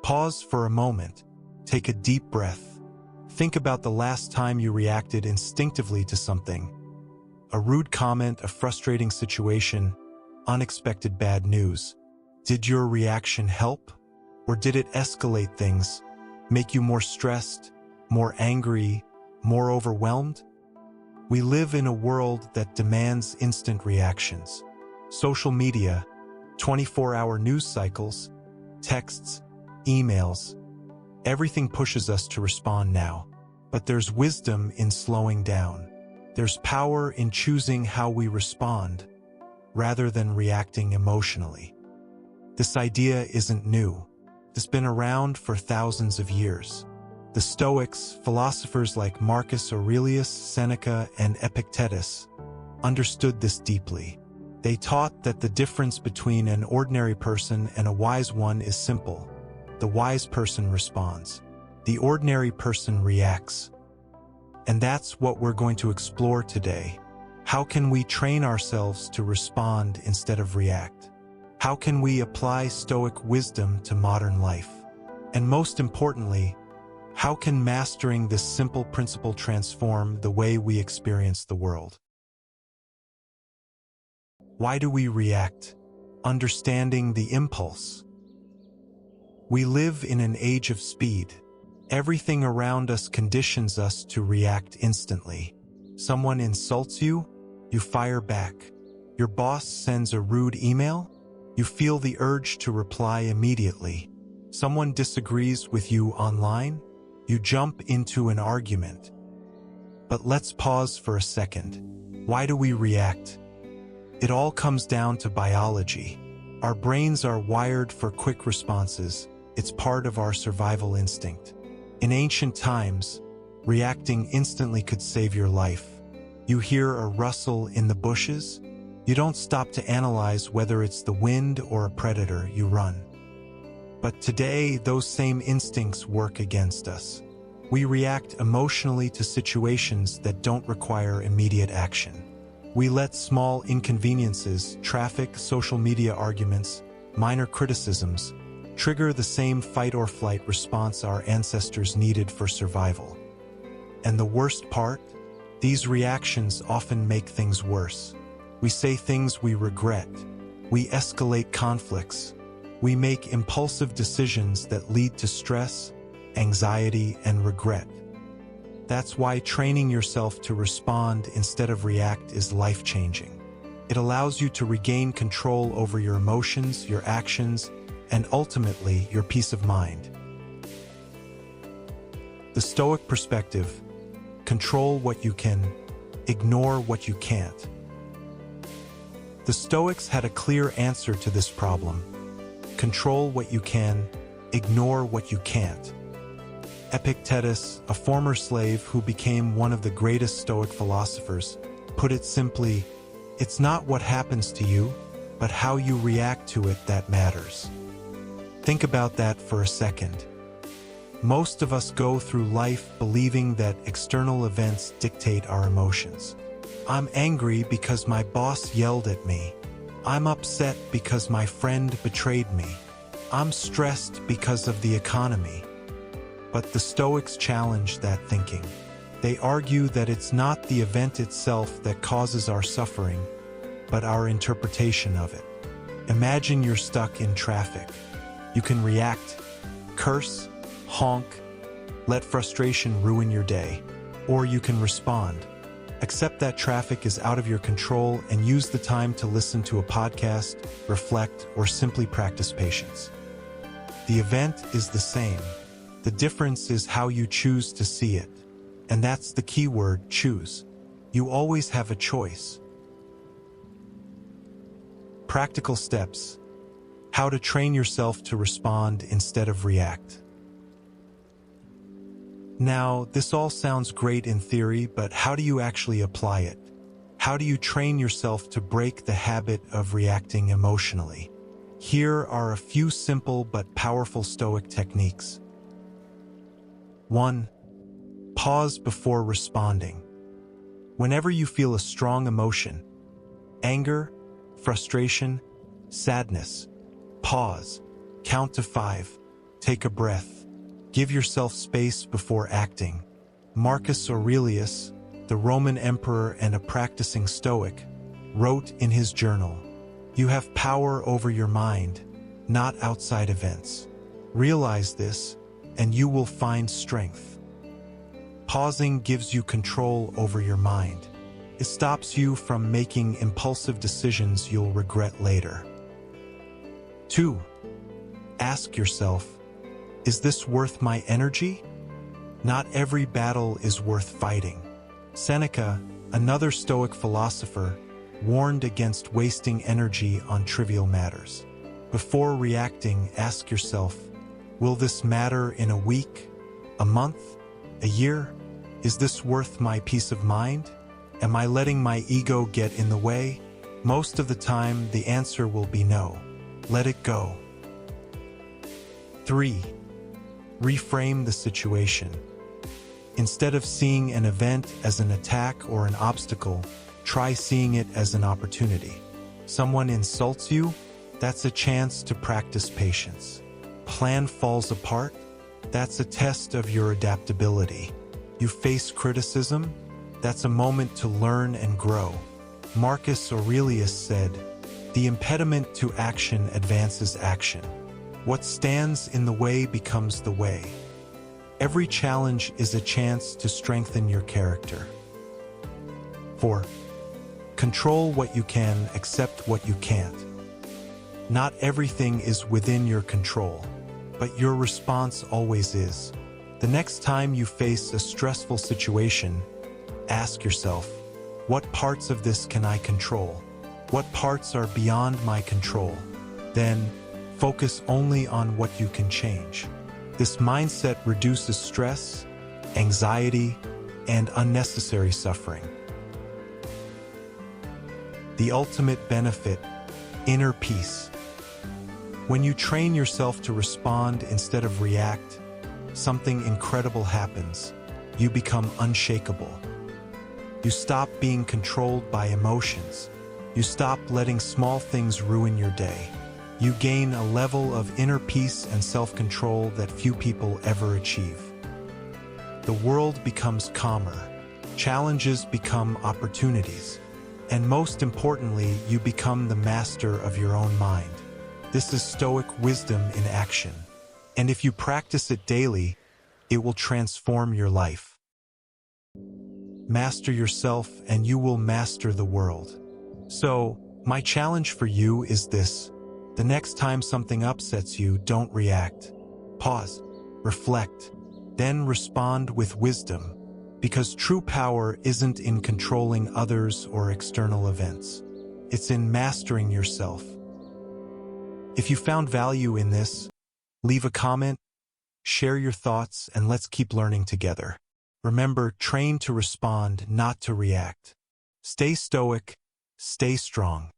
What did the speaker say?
Pause for a moment. Take a deep breath. Think about the last time you reacted instinctively to something. A rude comment, a frustrating situation, unexpected bad news. Did your reaction help? Or did it escalate things, make you more stressed, more angry, more overwhelmed? We live in a world that demands instant reactions. Social media, 24-hour news cycles, texts, emails. Everything pushes us to respond now. But there's wisdom in slowing down. There's power in choosing how we respond, rather than reacting emotionally. This idea isn't new. It's been around for thousands of years. The Stoics, philosophers like Marcus Aurelius Seneca and Epictetus, understood this deeply. They taught that the difference between an ordinary person and a wise one is simple. The wise person responds. The ordinary person reacts. And that's what we're going to explore today. How can we train ourselves to respond instead of react? How can we apply Stoic wisdom to modern life? And most importantly, how can mastering this simple principle transform the way we experience the world? Why do we react? Understanding the impulse. We live in an age of speed. Everything around us conditions us to react instantly. Someone insults you, you fire back. Your boss sends a rude email, you feel the urge to reply immediately. Someone disagrees with you online, you jump into an argument. But let's pause for a second. Why do we react? It all comes down to biology. Our brains are wired for quick responses. It's part of our survival instinct. In ancient times, reacting instantly could save your life. You hear a rustle in the bushes, you don't stop to analyze whether it's the wind or a predator, you run. But today, those same instincts work against us. We react emotionally to situations that don't require immediate action. We let small inconveniences, traffic, social media arguments, minor criticisms, trigger the same fight-or-flight response our ancestors needed for survival. And the worst part? These reactions often make things worse. We say things we regret. We escalate conflicts. We make impulsive decisions that lead to stress, anxiety, and regret. That's why training yourself to respond instead of react is life-changing. It allows you to regain control over your emotions, your actions, and ultimately, your peace of mind. The Stoic perspective: control what you can, ignore what you can't. The Stoics had a clear answer to this problem. Control what you can, ignore what you can't. Epictetus, a former slave who became one of the greatest Stoic philosophers, put it simply, it's not what happens to you, but how you react to it that matters. Think about that for a second. Most of us go through life believing that external events dictate our emotions. I'm angry because my boss yelled at me. I'm upset because my friend betrayed me. I'm stressed because of the economy. But the Stoics challenge that thinking. They argue that it's not the event itself that causes our suffering, but our interpretation of it. Imagine you're stuck in traffic. You can react, curse, honk, let frustration ruin your day. Or you can respond. Accept that traffic is out of your control and use the time to listen to a podcast, reflect, or simply practice patience. The event is the same. The difference is how you choose to see it. And that's the key word, choose. You always have a choice. Practical steps. How to train yourself to respond instead of react. Now, this all sounds great in theory, but how do you actually apply it? How do you train yourself to break the habit of reacting emotionally? Here are a few simple but powerful Stoic techniques. 1. Pause before responding. Whenever you feel a strong emotion, anger, frustration, sadness, pause, count to 5, Take a breath. Give yourself space before acting. Marcus Aurelius, the Roman emperor and a practicing Stoic, wrote in his journal, "You have power over your mind, not outside events. Realize this, and you will find strength." Pausing gives you control over your mind. It stops you from making impulsive decisions you'll regret later. 2. Ask yourself, is this worth my energy? Not every battle is worth fighting. Seneca, another Stoic philosopher, warned against wasting energy on trivial matters. Before reacting, ask yourself, will this matter in a week, a month, a year? Is this worth my peace of mind? Am I letting my ego get in the way? Most of the time, the answer will be no. Let it go. 3. Reframe the situation. Instead of seeing an event as an attack or an obstacle, try seeing it as an opportunity. Someone insults you? That's a chance to practice patience. Plan falls apart? That's a test of your adaptability. You face criticism? That's a moment to learn and grow. Marcus Aurelius said, "The impediment to action advances action. What stands in the way becomes the way." Every challenge is a chance to strengthen your character. 4. Control what you can, accept what you can't. Not everything is within your control, but your response always is. The next time you face a stressful situation, ask yourself, what parts of this can I control? What parts are beyond my control? Then, focus only on what you can change. This mindset reduces stress, anxiety, and unnecessary suffering. The ultimate benefit, inner peace. When you train yourself to respond instead of react, something incredible happens. You become unshakable. You stop being controlled by emotions. You stop letting small things ruin your day. You gain a level of inner peace and self-control that few people ever achieve. The world becomes calmer. Challenges become opportunities. And most importantly, you become the master of your own mind. This is Stoic wisdom in action. And if you practice it daily, it will transform your life. Master yourself and you will master the world. So, my challenge for you is this. The next time something upsets you, don't react. Pause, reflect, then respond with wisdom, because true power isn't in controlling others or external events. It's in mastering yourself. If you found value in this, leave a comment, share your thoughts, and let's keep learning together. Remember, train to respond, not to react. Stay stoic, stay strong.